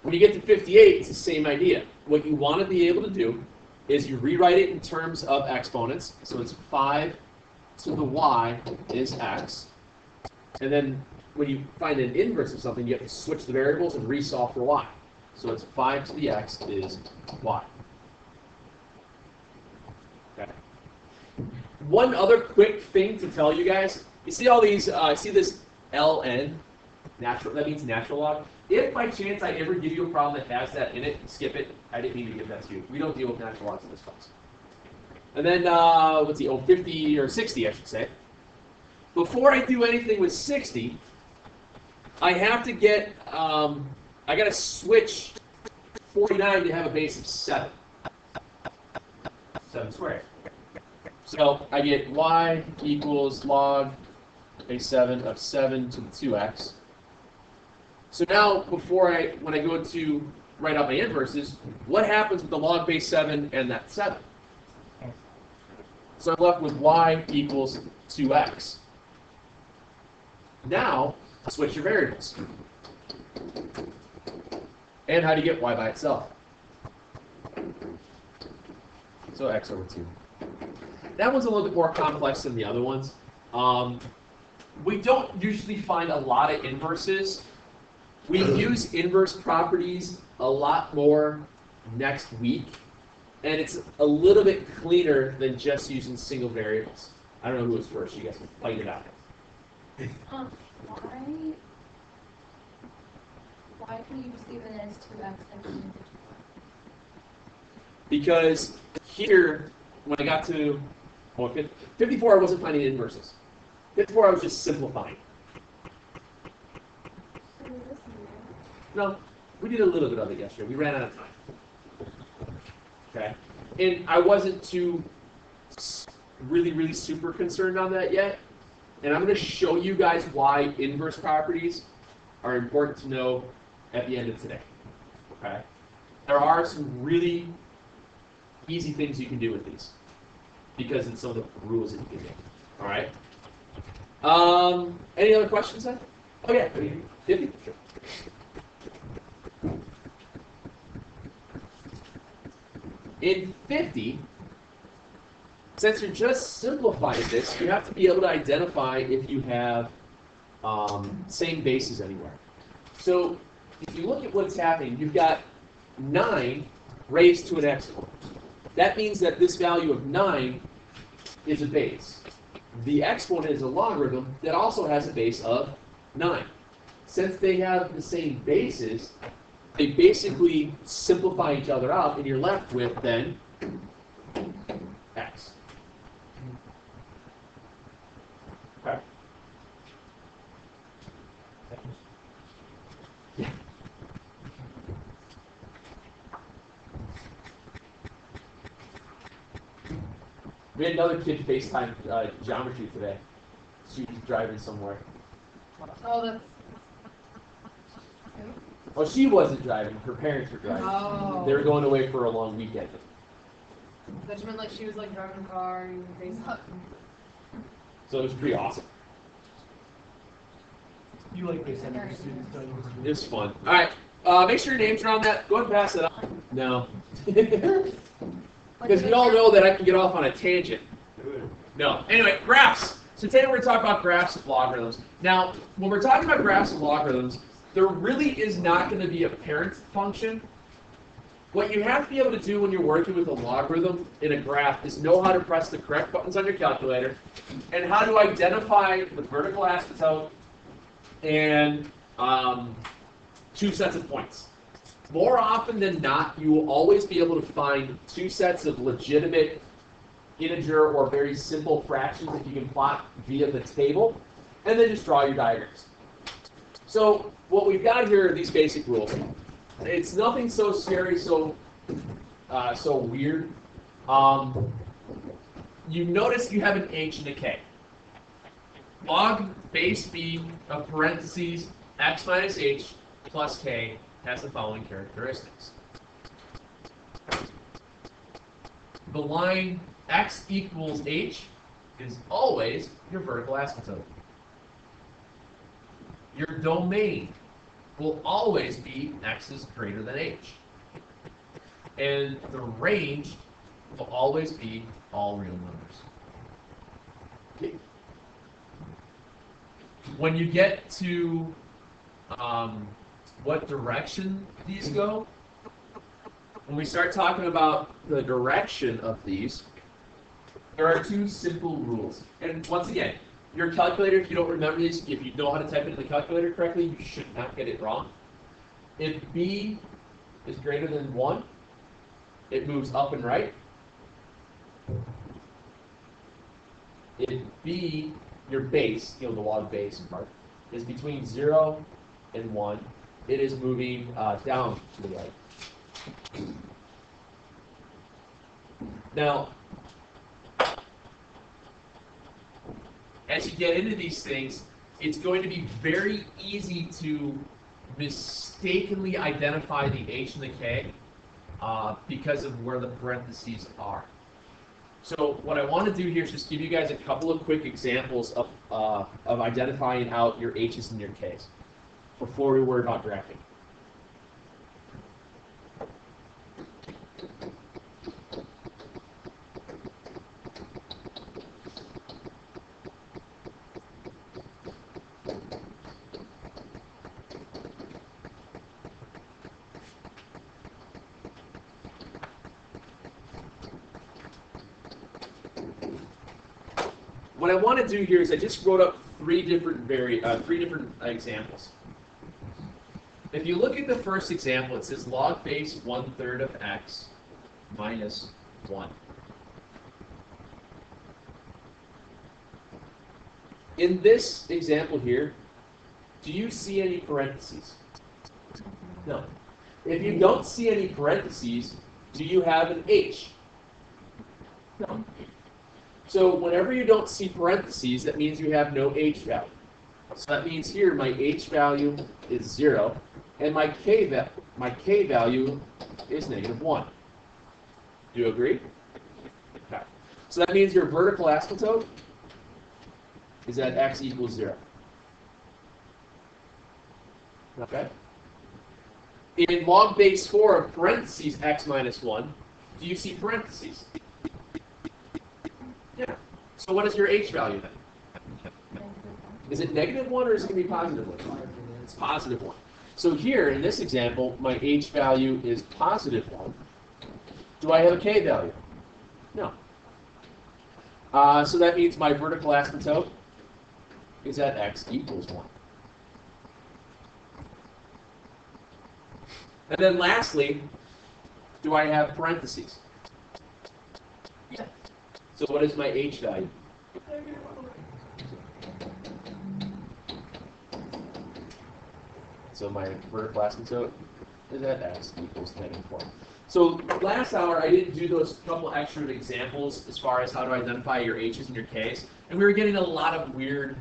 When you get to 58, it's the same idea. What you want to be able to do is you rewrite it in terms of exponents. So it's 5 to the y is x. And then when you find an inverse of something, you have to switch the variables and resolve for y. So it's 5 to the x is y. Okay. One other quick thing to tell you guys. You see all these, see this ln? Natural, that means natural log. If by chance I ever give you a problem that has that in it, skip it. I didn't mean to give that to you. We don't deal with natural logs in this class. And then, what's the, 50 or 60, I should say. Before I do anything with 60, I have to get, I got to switch 49 to have a base of 7. 7 squared. So I get y equals log base 7 of 7 to the 2x. So now, when I go to write out my inverses, what happens with the log base 7 and that 7? So I'm left with y equals 2x. Now, switch your variables. And how do you get y by itself? So x over 2. That one's a little bit more complex than the other ones. We don't usually find a lot of inverses. We use inverse properties a lot more next week. And it's a little bit cleaner than just using single variables. I don't know who was first. You guys can fight it out. Why can you just leave it as 2x and change it to 4? Because here, when I got to 54, I wasn't finding inverses. 54, I was just simplifying. No, we did a little bit of it yesterday. We ran out of time. Okay? And I wasn't too really super concerned on that yet. And I'm going to show you guys why inverse properties are important to know at the end of today. Okay? There are some really easy things you can do with these because it's some of the rules that you can do. All right? Any other questions then? Oh yeah, 50? Sure. In 50, since you're just simplifying this, you have to be able to identify if you have same bases anywhere. So if you look at what's happening, you've got 9 raised to an exponent. That means that this value of 9 is a base. The exponent is a logarithm that also has a base of 9. Since they have the same bases, they basically simplify each other out, and you're left with then x. Okay. Yeah. We had another kid FaceTime geometry today. She was driving somewhere. Oh, that's... Well, she wasn't driving. Her parents were driving. Oh. They were going away for a long weekend. That meant like she was like driving a car and FaceTime. So it was pretty awesome. You like FaceTime your students, don't you? It was fun. All right. Make sure your names are on that. Go ahead and pass it up. No. Because we all know that I can get off on a tangent. No. Anyway, graphs. So today we're going to talk about graphs of logarithms. Now, when we're talking about graphs of logarithms, there really is not going to be a parent function. What you have to be able to do when you're working with a logarithm in a graph is know how to press the correct buttons on your calculator and how to identify the vertical asymptote and 2 sets of points. More often than not, you will always be able to find 2 sets of legitimate integer or very simple fractions that you can plot via the table, and then just draw your diagrams. So what we've got here are these basic rules. It's nothing so scary, so weird. You notice you have an h and a k. Log base b of parentheses x minus h plus k has the following characteristics. The line x equals h is always your vertical asymptote. Your domain will always be x is greater than h. And the range will always be all real numbers. Okay. When you get to what direction these go, when we start talking about the direction of these, there are two simple rules. And once again, your calculator, if you don't remember these, if you know how to type it in the calculator correctly, you should not get it wrong. If b is greater than 1, it moves up and right. If b, your base, the log base part, is between 0 and 1, it is moving down to the right. Now, as you get into these things, it's going to be very easy to mistakenly identify the h and the k because of where the parentheses are. So what I want to do here is just give you guys a couple of quick examples of identifying out your h's and your k's before we worry about graphing. What I want to do here is I just wrote up three different examples. If you look at the first example, it says log base 1/3 of x minus 1. In this example here, do you see any parentheses? No. If you don't see any parentheses, do you have an h? No. So whenever you don't see parentheses, that means you have no h value. So that means here my h value is 0, and my k value is -1. Do you agree? Okay. So that means your vertical asymptote is at x equals 0. Okay. In log base 4 of parentheses x minus 1, do you see parentheses? Yeah. So what is your h value then? Is it -1 or is it going to be +1? It's +1. So here in this example, my h value is +1. Do I have a k value? No. So that means my vertical asymptote is at x equals 1. And then lastly, do I have parentheses? Yeah. So what is my h value? So my vertical asymptote is at x equals -1. So last hour I didn't do those couple extra examples as far as how to identify your h's and your k's, and we were getting a lot of weird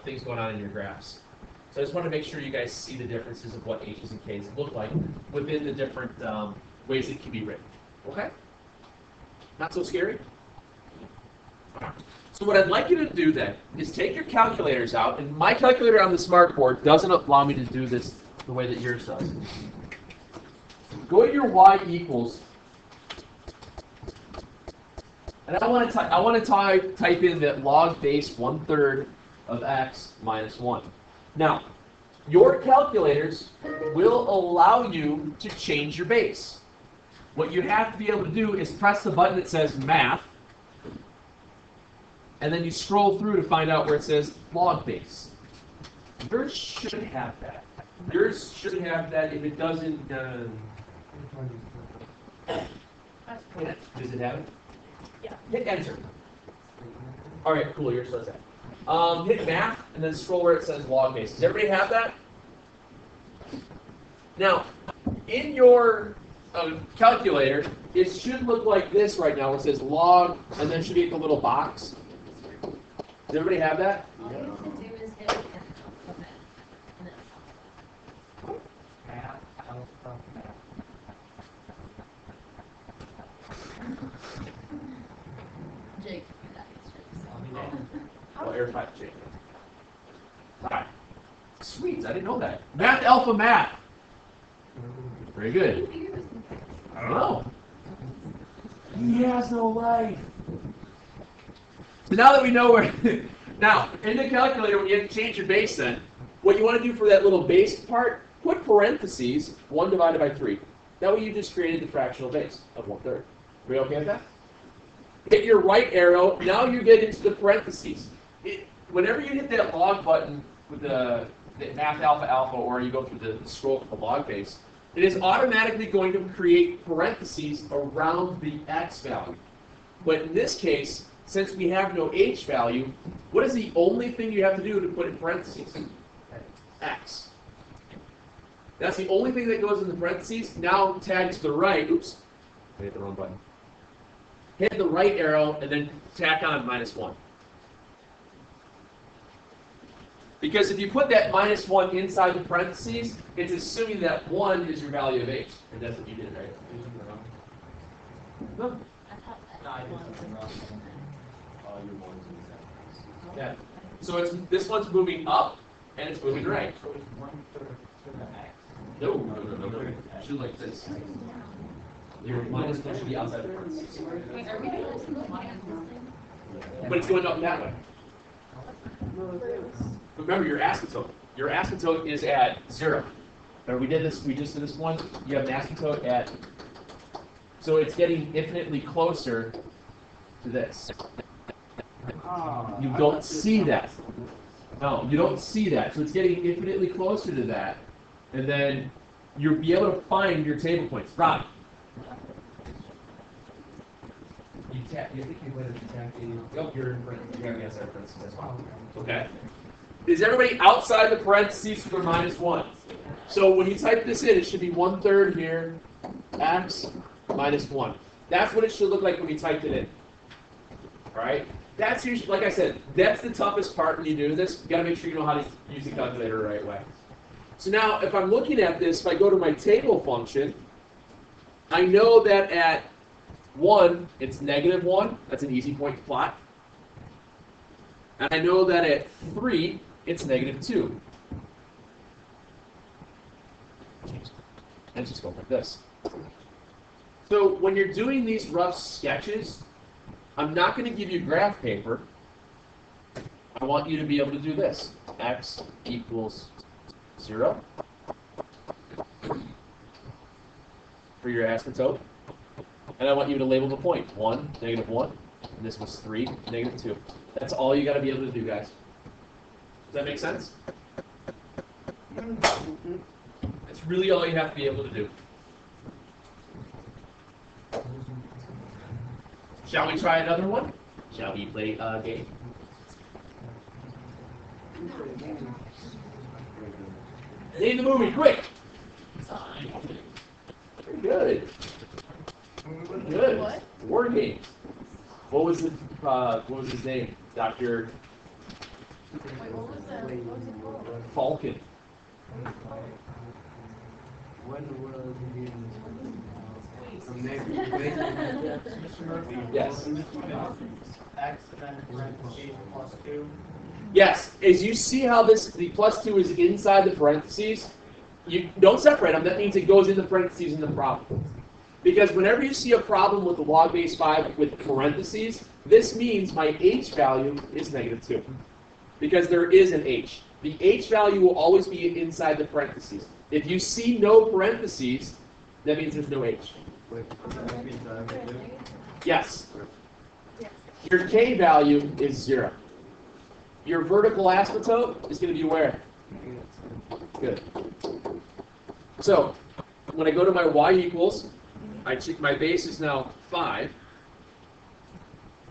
things going on in your graphs. So I just want to make sure you guys see the differences of what h's and k's look like within the different ways it can be written. Okay? Not so scary? So what I'd like you to do then is take your calculators out, and my calculator on the smartboard doesn't allow me to do this the way that yours does. Go to your y equals, and I want to type in that log base 1/3 of x minus 1. Now, your calculators will allow you to change your base. What you have to be able to do is press the button that says math, and then you scroll through to find out where it says log base. Yours should have that. Yours should have that. If it doesn't, does it have it? Yeah. Hit enter. All right, cool. Yours does that. Hit math, and then scroll where it says log base. Does everybody have that? Now, in your calculator, it should look like this right now, where it says log, and then should be the little box. Does everybody have that? All you have to do is hit enter. Jake, Oh, air pipe change. Alright. Sweet. geez, I didn't know that. Math alpha math. Very good. I don't know. He has no life. So now that we know where, now in the calculator when you have to change your base then, what you want to do for that little base part, put parentheses 1 divided by 3. That way you just created the fractional base of 1/3. Are we okay with that? Hit your right arrow, now you get into the parentheses. Whenever you hit that log button with the math alpha alpha or you go through the scroll for the log base, it is automatically going to create parentheses around the x value. But in this case, since we have no h value, what is the only thing you have to do to put in parentheses? X. That's the only thing that goes in the parentheses. Now tag to the right. Oops, I hit the wrong button. Hit the right arrow and then tack on -1. Because if you put that -1 inside the parentheses, it's assuming that 1 is your value of h. And that's what you did, right? No. Yeah. So it's this one's moving up and it's moving right. No. It should look like this. Your -1 should be outside the parentheses. Wait, are we doing this in the minus? But it's going up that way. Remember your asymptote. Your asymptote is at 0. Remember we just did this one. You have an asymptote at, so it's getting infinitely closer to this. You don't see that. No, you don't see that. So it's getting infinitely closer to that. And then you'll be able to find your table points. Rob. You think you went to tap oh, you're in front. You're going to be parentheses as well. Okay. Is everybody outside the parentheses for -1? So when you type this in, it should be 1/3 here, x -1. That's what it should look like when you typed it in. All right. That's usually, like I said, that's the toughest part when you do this. You got to make sure you know how to use the calculator the right way. So now, if I'm looking at this, if I go to my table function, I know that at 1, it's -1. That's an easy point to plot. And I know that at 3, it's -2. And just go like this. So when you're doing these rough sketches, I'm not going to give you graph paper. I want you to be able to do this. X equals 0 for your asymptote. And I want you to label the point. 1, -1. And this was 3, -2. That's all you got to be able to do, guys. Does that make sense? That's really all you have to be able to do. Shall we try another one? Shall we play a game? Name the movie, quick! Very good. Good. What? War games. What was his name? Dr. Wait, what was that? What was it called? Falcon. When the world begins. Yes. X then parentheses +2. Yes. As you see how the +2 is inside the parentheses, you don't separate them. That means it goes in the parentheses in the problem. Because whenever you see a problem with the log base 5 with parentheses, this means my h value is -2. Because there is an h. The h value will always be inside the parentheses. If you see no parentheses, that means there's no h. Yes. Your k value is 0. Your vertical asymptote is going to be where? Good. So, when I go to my y equals, I check my base is now 5.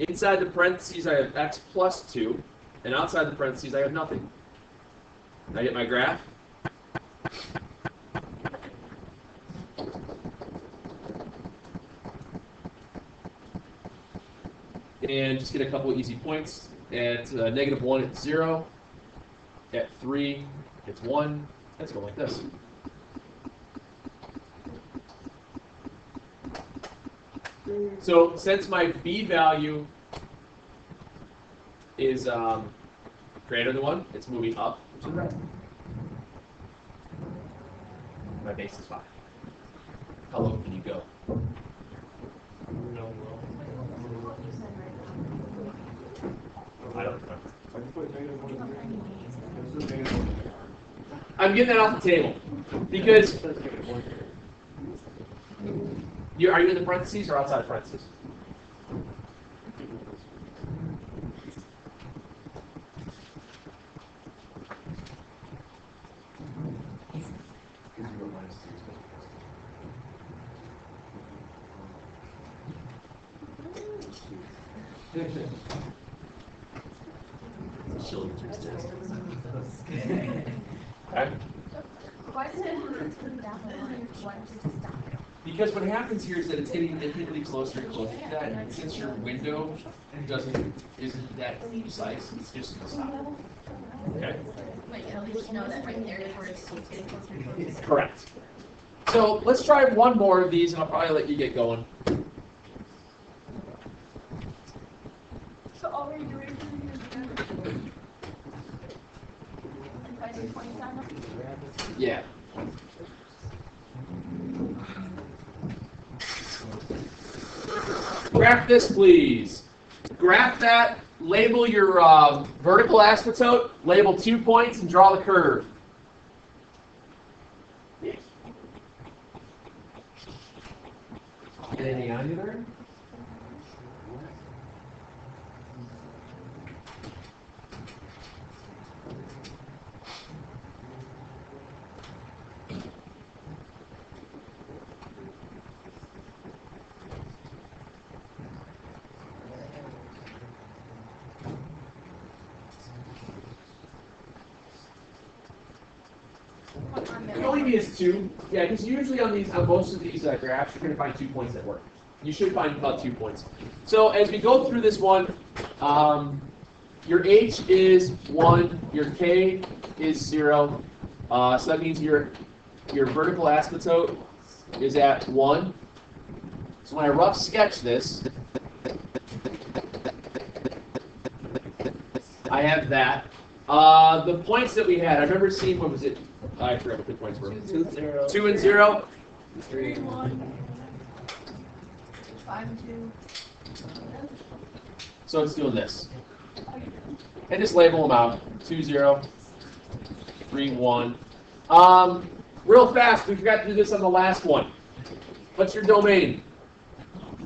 Inside the parentheses, I have x +2. And outside the parentheses, I have nothing. I get my graph. And just get a couple of easy points. At -1, it's 0. At 3, it's 1. Let's go like this. So since my b value is greater than 1, it's moving up to the right. my base is 5. How low can you go? I don't know. I'm getting that off the table because are you in the parentheses or outside of parentheses? Okay. Because what happens here is that it's getting infinitely closer and closer to that, and since your window isn't that precise, it's just going to stop. Okay? But you at least know that right there is where it's getting closer and closer. Correct. So let's try one more of these, and I'll probably let you get going. So all we're doing is if I do 27? Yeah. Graph this, please. Graph that, label your vertical asymptote, label 2 points, and draw the curve. Anything on you there? It only means 2. Yeah, because usually on most of these graphs, you're going to find 2 points that work. You should find about 2 points. So as we go through this one, your H is 1, your K is 0. So that means your vertical asymptote is at 1. So when I rough sketch this, I have that. The points that we had, I remember seeing, what was it? I forgot what the points were. 2, 0. 2 and 0. 3, 1. 5 and 2. So it's doing this. And just label them out. 2, 0. 3, 1. Real fast, we forgot to do this on the last one. What's your domain?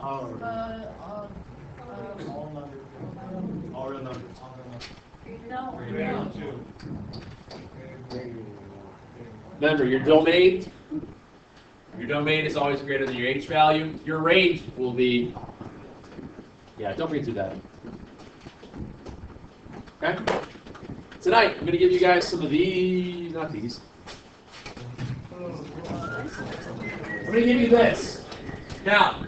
All numbers. All real numbers. No. Remember, your domain is always greater than your H value. Your range will be, yeah, don't forget to do that. Okay? Tonight, I'm going to give you guys some of these, not these. I'm going to give you this. Now,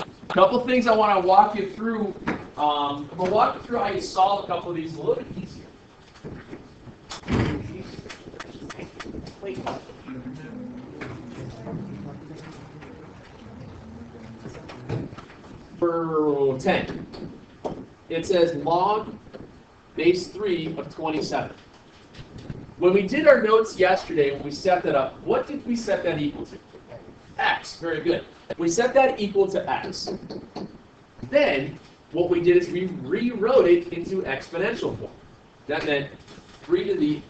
a couple things I want to walk you through. I'm going to walk you through how you solve a couple of these a little bit easier. For 10, it says log base 3 of 27. When we did our notes yesterday, when we set that up, what did we set that equal to? X. Very good. We set that equal to X. Then, what we did is we rewrote it into exponential form. That meant 3 to the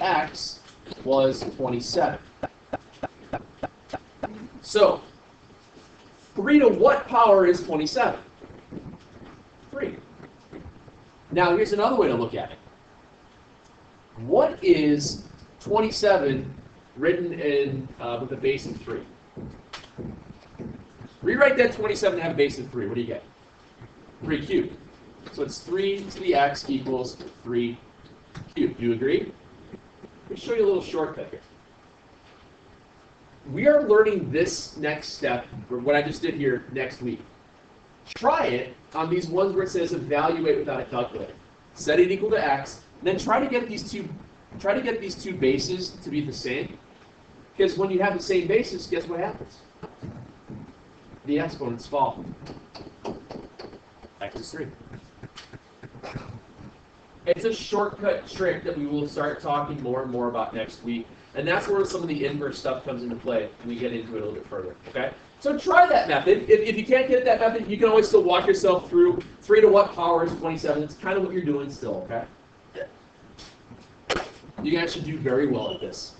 X was 27. So, 3 to what power is 27? 3. Now, here's another way to look at it. What is 27 written in with a base of 3? Rewrite that 27 to have a base of 3. What do you get? 3 cubed. So it's 3 to the x equals 3 cubed. Do you agree? Let me show you a little shortcut here. We are learning this next step, or what I just did here, next week. Try it on these ones where it says evaluate without a calculator. Set it equal to x, and then try to get these two bases to be the same. Because when you have the same basis, guess what happens? The exponents fall. X is 3. It's a shortcut trick that we will start talking more and more about next week. And that's where some of the inverse stuff comes into play, and we get into it a little bit further, okay? So try that method. If you can't get that method, you can always still walk yourself through 3 to what power is 27. It's kind of what you're doing still, okay? You guys should do very well at this.